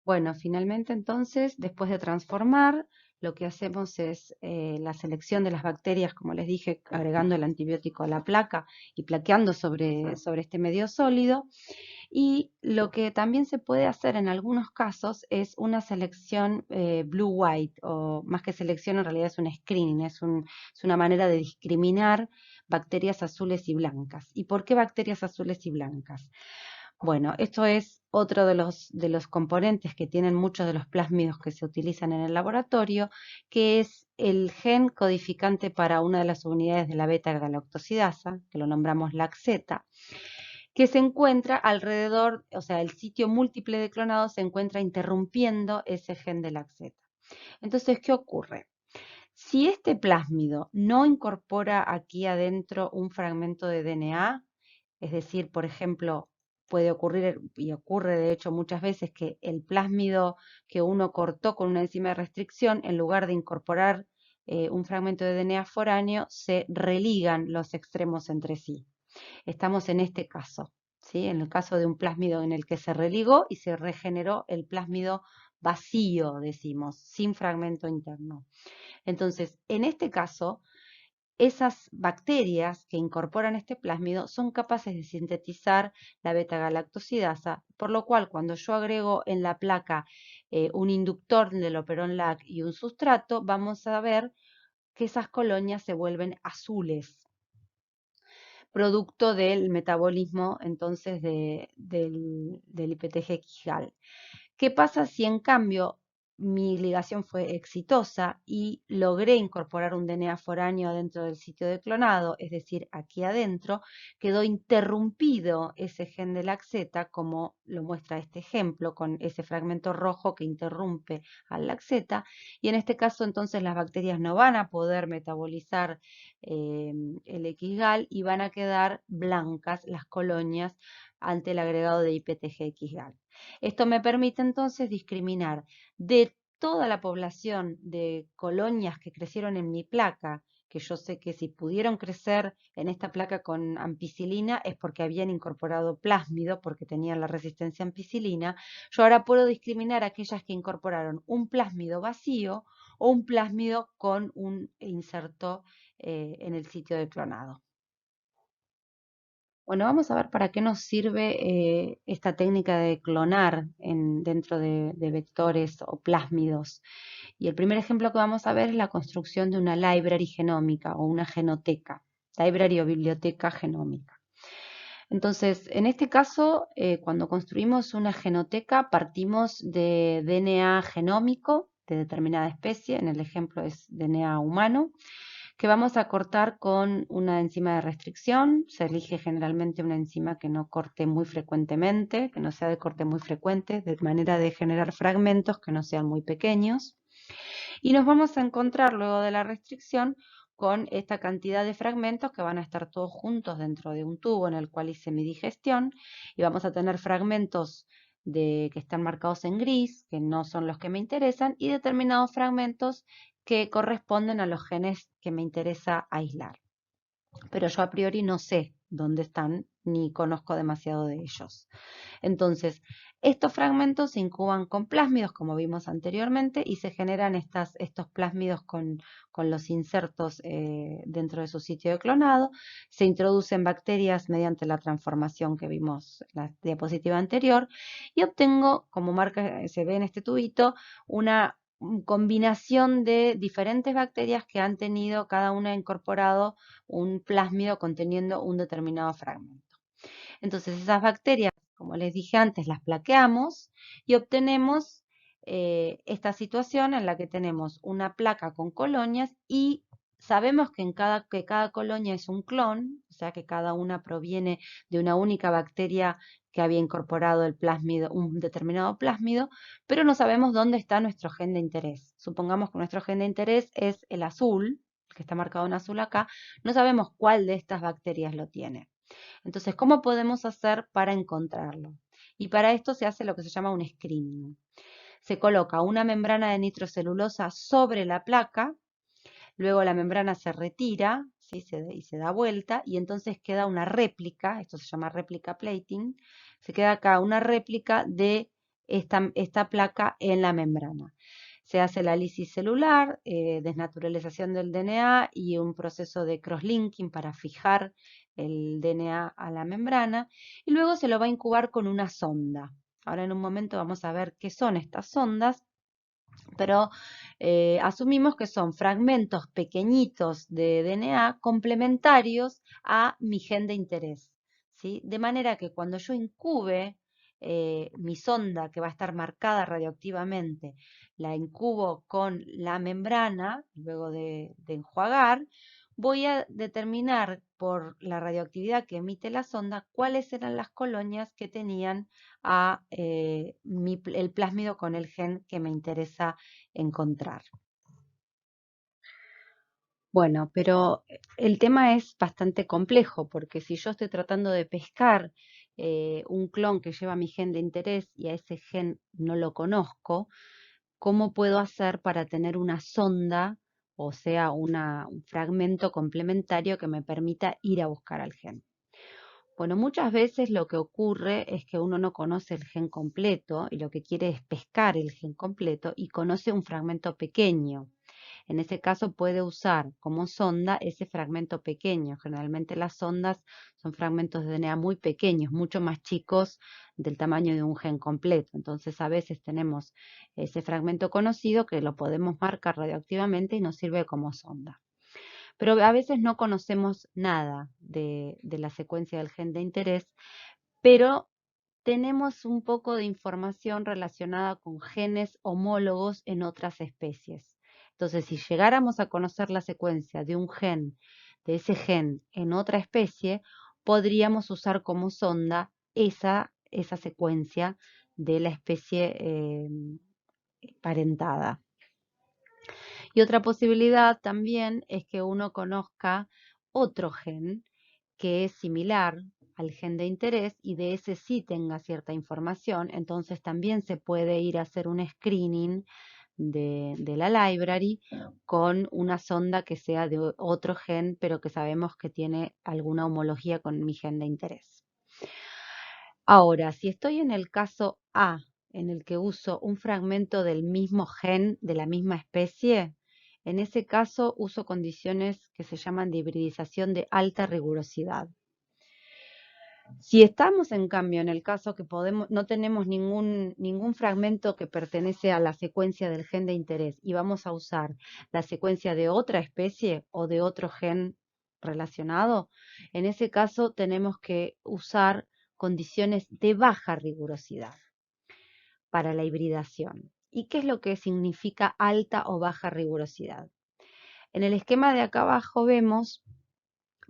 Bueno, finalmente entonces, después de transformar, lo que hacemos es la selección de las bacterias, como les dije, agregando el antibiótico a la placa y plaqueando sobre este medio sólido. Y lo que también se puede hacer en algunos casos es una selección blue-white, o más que selección, en realidad es un screening, es una manera de discriminar bacterias azules y blancas. ¿Y por qué bacterias azules y blancas? Bueno, esto es otro de los componentes que tienen muchos de los plásmidos que se utilizan en el laboratorio, que es el gen codificante para una de las unidades de la beta-galactosidasa, que lo nombramos laxeta, que se encuentra alrededor, o sea, el sitio múltiple de clonado se encuentra interrumpiendo ese gen de laxeta. Entonces, ¿qué ocurre? Si este plásmido no incorpora aquí adentro un fragmento de DNA, es decir, por ejemplo, puede ocurrir, y ocurre de hecho muchas veces, que el plásmido que uno cortó con una enzima de restricción, en lugar de incorporar un fragmento de DNA foráneo, se religan los extremos entre sí. Estamos en este caso, ¿sí? En el caso de un plásmido en el que se religó y se regeneró el plásmido vacío, decimos, sin fragmento interno. Entonces, en este caso, esas bacterias que incorporan este plásmido son capaces de sintetizar la beta-galactosidasa, por lo cual cuando yo agrego en la placa un inductor del operón LAC y un sustrato, vamos a ver que esas colonias se vuelven azules, producto del metabolismo entonces del IPTG quijal. ¿Qué pasa si en cambio mi ligación fue exitosa y logré incorporar un DNA foráneo dentro del sitio de clonado, es decir, aquí adentro, quedó interrumpido ese gen de laxeta, como lo muestra este ejemplo, con ese fragmento rojo que interrumpe al laxeta, y en este caso entonces las bacterias no van a poder metabolizar el XGAL y van a quedar blancas las colonias ante el agregado de IPTG-XGAL. Esto me permite entonces discriminar de toda la población de colonias que crecieron en mi placa, que yo sé que si pudieron crecer en esta placa con ampicilina es porque habían incorporado plásmido, porque tenían la resistencia a ampicilina, yo ahora puedo discriminar aquellas que incorporaron un plásmido vacío o un plásmido con un inserto en el sitio de clonado. Bueno, vamos a ver para qué nos sirve esta técnica de clonar dentro de vectores o plásmidos. Y el primer ejemplo que vamos a ver es la construcción de una library genómica o una genoteca, library o biblioteca genómica. Entonces, en este caso, cuando construimos una genoteca, partimos de DNA genómico de determinada especie, en el ejemplo es DNA humano, que vamos a cortar con una enzima de restricción. Se elige generalmente una enzima que no corte muy frecuentemente, que no sea de corte muy frecuente, de manera de generar fragmentos que no sean muy pequeños. Y nos vamos a encontrar luego de la restricción con esta cantidad de fragmentos que van a estar todos juntos dentro de un tubo en el cual hice mi digestión, y vamos a tener fragmentos que están marcados en gris, que no son los que me interesan, y determinados fragmentos que corresponden a los genes que me interesa aislar. Pero yo a priori no sé dónde están ni conozco demasiado de ellos. Entonces, estos fragmentos se incuban con plásmidos, como vimos anteriormente, y se generan estos plásmidos con los insertos dentro de su sitio de clonado. Se introducen bacterias mediante la transformación que vimos en la diapositiva anterior y obtengo, como marca se ve en este tubito, una combinación de diferentes bacterias que han tenido cada una incorporado un plásmido conteniendo un determinado fragmento. Entonces esas bacterias, como les dije antes, las plaqueamos y obtenemos esta situación en la que tenemos una placa con colonias y sabemos que cada colonia es un clon, o sea que cada una proviene de una única bacteria que había incorporado el plásmido, un determinado plásmido, pero no sabemos dónde está nuestro gen de interés. Supongamos que nuestro gen de interés es el azul, el que está marcado en azul acá, no sabemos cuál de estas bacterias lo tiene. Entonces, ¿cómo podemos hacer para encontrarlo? Y para esto se hace lo que se llama un screening. Se coloca una membrana de nitrocelulosa sobre la placa, luego la membrana se retira, ¿sí? Y se da vuelta, y entonces queda una réplica, esto se llama réplica plating, se queda acá una réplica de esta placa en la membrana. Se hace la lisis celular, desnaturalización del DNA y un proceso de crosslinking para fijar el DNA a la membrana, y luego se lo va a incubar con una sonda. Ahora en un momento vamos a ver qué son estas sondas, pero asumimos que son fragmentos pequeñitos de DNA complementarios a mi gen de interés, ¿sí? De manera que cuando yo incube mi sonda, que va a estar marcada radioactivamente, la incubo con la membrana, luego de enjuagar, voy a determinar por la radioactividad que emite la sonda cuáles eran las colonias que tenían el plásmido con el gen que me interesa encontrar. Bueno, pero el tema es bastante complejo, porque si yo estoy tratando de pescar un clon que lleva mi gen de interés y a ese gen no lo conozco, ¿cómo puedo hacer para tener una sonda, o sea, un fragmento complementario que me permita ir a buscar al gen? Bueno, muchas veces lo que ocurre es que uno no conoce el gen completo y lo que quiere es pescar el gen completo y conoce un fragmento pequeño. En ese caso puede usar como sonda ese fragmento pequeño. Generalmente las sondas son fragmentos de DNA muy pequeños, mucho más chicos del tamaño de un gen completo. Entonces a veces tenemos ese fragmento conocido que lo podemos marcar radioactivamente y nos sirve como sonda. Pero a veces no conocemos nada de la secuencia del gen de interés, pero tenemos un poco de información relacionada con genes homólogos en otras especies. Entonces, si llegáramos a conocer la secuencia de un gen, de ese gen en otra especie, podríamos usar como sonda esa secuencia de la especie parentada. Y otra posibilidad también es que uno conozca otro gen que es similar al gen de interés y de ese sí tenga cierta información, entonces también se puede ir a hacer un screening de la library con una sonda que sea de otro gen, pero que sabemos que tiene alguna homología con mi gen de interés. Ahora, si estoy en el caso A, en el que uso un fragmento del mismo gen de la misma especie, en ese caso uso condiciones que se llaman de hibridización de alta rigurosidad. Si estamos, en cambio, en el caso que no tenemos ningún fragmento que pertenece a la secuencia del gen de interés y vamos a usar la secuencia de otra especie o de otro gen relacionado, en ese caso tenemos que usar condiciones de baja rigurosidad para la hibridación. ¿Y qué es lo que significa alta o baja rigurosidad? En el esquema de acá abajo vemos,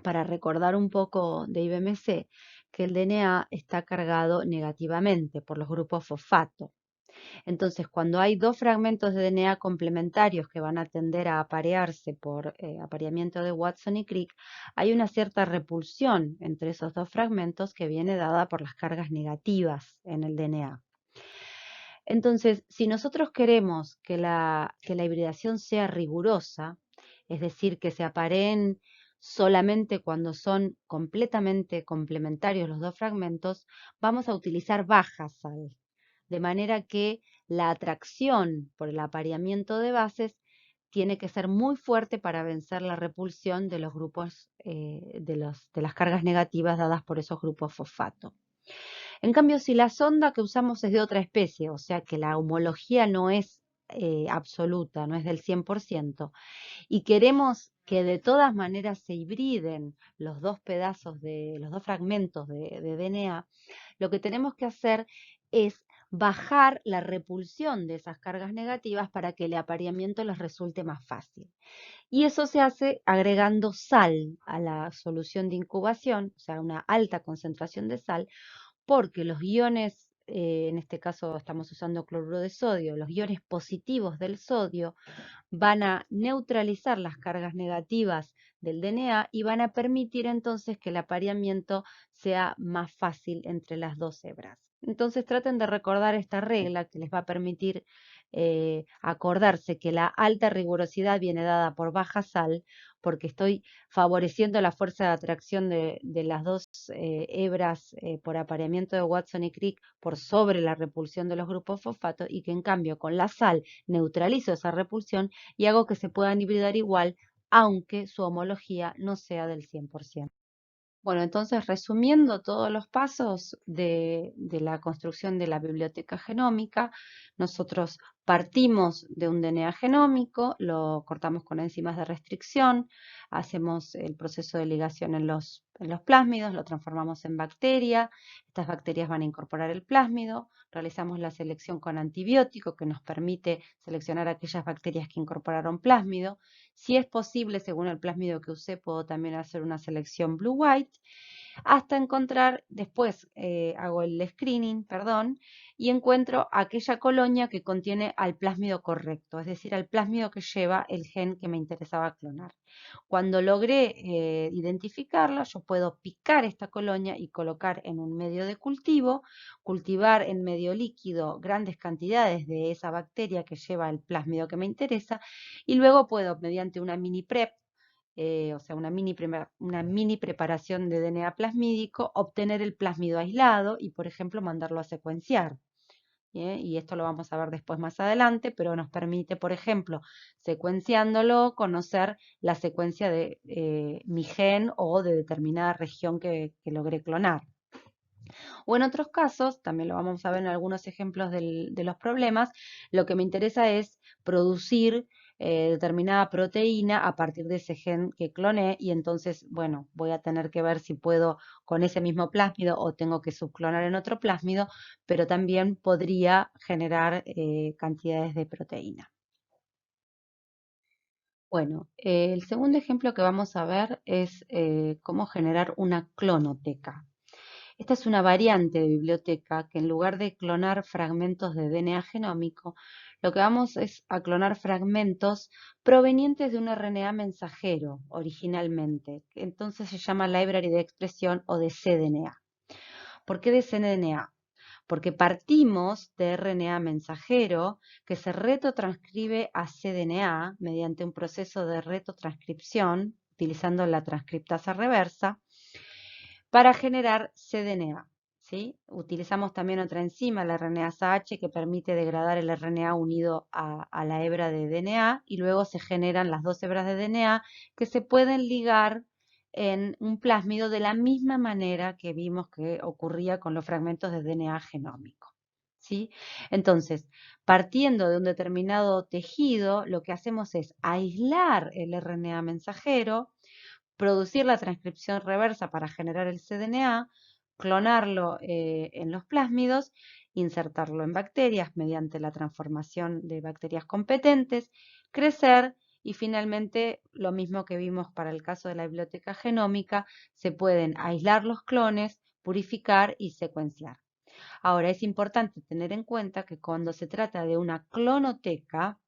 para recordar un poco de IBMC, que el DNA está cargado negativamente por los grupos fosfato. Entonces, cuando hay dos fragmentos de DNA complementarios que van a tender a aparearse por apareamiento de Watson y Crick, hay una cierta repulsión entre esos dos fragmentos que viene dada por las cargas negativas en el DNA. Entonces, si nosotros queremos que la hibridación sea rigurosa, es decir, que se apareen solamente cuando son completamente complementarios los dos fragmentos, vamos a utilizar baja sal, de manera que la atracción por el apareamiento de bases tiene que ser muy fuerte para vencer la repulsión de los grupos de las cargas negativas dadas por esos grupos fosfato. En cambio, si la sonda que usamos es de otra especie, o sea que la homología no es absoluta, no es del 100%, y queremos que de todas maneras se hibriden los dos los dos fragmentos de DNA, lo que tenemos que hacer es bajar la repulsión de esas cargas negativas para que el apareamiento les resulte más fácil. Y eso se hace agregando sal a la solución de incubación, o sea, una alta concentración de sal, porque los iones, en este caso estamos usando cloruro de sodio, los iones positivos del sodio van a neutralizar las cargas negativas del DNA y van a permitir entonces que el apareamiento sea más fácil entre las dos hebras. Entonces traten de recordar esta regla que les va a permitir acordarse que la alta rigurosidad viene dada por baja sal, porque estoy favoreciendo la fuerza de atracción de las dos hebras por apareamiento de Watson y Crick por sobre la repulsión de los grupos fosfato, y que en cambio con la sal neutralizo esa repulsión y hago que se puedan hibridar igual, aunque su homología no sea del 100%. Bueno, entonces resumiendo todos los pasos de la construcción de la biblioteca genómica, nosotros partimos de un DNA genómico, lo cortamos con enzimas de restricción, hacemos el proceso de ligación en los plásmidos, lo transformamos en bacteria, estas bacterias van a incorporar el plásmido, realizamos la selección con antibiótico que nos permite seleccionar aquellas bacterias que incorporaron plásmido. Si es posible, según el plásmido que usé, puedo también hacer una selección blue-white, hasta encontrar, después hago el screening, perdón, y encuentro aquella colonia que contiene al plásmido correcto, es decir, al plásmido que lleva el gen que me interesaba clonar. Cuando logré identificarla, yo puedo picar esta colonia y colocar en un medio de cultivo, cultivar en medio líquido grandes cantidades de esa bacteria que lleva el plásmido que me interesa, y luego puedo, mediante una mini prep, o sea, una mini preparación de DNA plasmídico, obtener el plásmido aislado y, por ejemplo, mandarlo a secuenciar. Y esto lo vamos a ver después más adelante, pero nos permite, por ejemplo, secuenciándolo, conocer la secuencia de mi gen o de determinada región que logré clonar. O en otros casos, también lo vamos a ver en algunos ejemplos de los problemas, lo que me interesa es producir determinada proteína a partir de ese gen que cloné, y entonces, bueno, voy a tener que ver si puedo con ese mismo plásmido o tengo que subclonar en otro plásmido, pero también podría generar cantidades de proteína. Bueno, el segundo ejemplo que vamos a ver es cómo generar una clonoteca. Esta es una variante de biblioteca que, en lugar de clonar fragmentos de DNA genómico, lo que vamos es a clonar fragmentos provenientes de un RNA mensajero originalmente, que entonces se llama Library de Expresión o de cDNA. ¿Por qué de cDNA? Porque partimos de RNA mensajero que se retotranscribe a cDNA mediante un proceso de retotranscripción utilizando la transcriptasa reversa para generar cDNA. ¿Sí? Utilizamos también otra enzima, la RNasa H, que permite degradar el RNA unido a la hebra de DNA, y luego se generan las dos hebras de DNA que se pueden ligar en un plásmido de la misma manera que vimos que ocurría con los fragmentos de DNA genómico. ¿Sí? Entonces, partiendo de un determinado tejido, lo que hacemos es aislar el RNA mensajero, producir la transcripción reversa para generar el cDNA, clonarlo en los plásmidos, insertarlo en bacterias mediante la transformación de bacterias competentes, crecer, y finalmente, lo mismo que vimos para el caso de la biblioteca genómica, se pueden aislar los clones, purificar y secuenciar. Ahora, es importante tener en cuenta que cuando se trata de una clonoteca,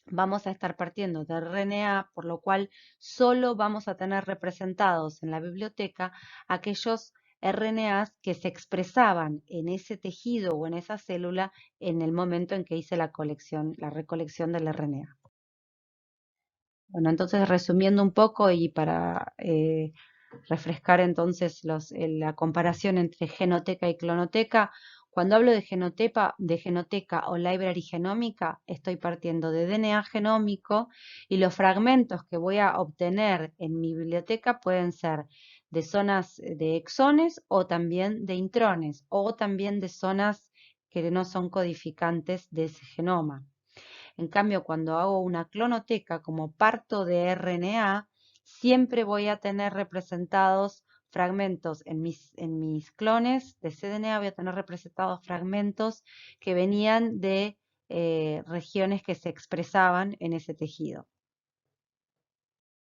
vamos a estar partiendo de RNA, por lo cual solo vamos a tener representados en la biblioteca aquellos RNAs que se expresaban en ese tejido o en esa célula en el momento en que hice la recolección del RNA. Bueno, entonces, resumiendo un poco y para refrescar entonces la comparación entre genoteca y clonoteca, cuando hablo de genoteca o library genómica, estoy partiendo de DNA genómico, y los fragmentos que voy a obtener en mi biblioteca pueden ser de zonas de exones o también de intrones o también de zonas que no son codificantes de ese genoma. En cambio, cuando hago una clonoteca, como parto de RNA, siempre voy a tener representados fragmentos en mis clones de cDNA, voy a tener representados fragmentos que venían de regiones que se expresaban en ese tejido.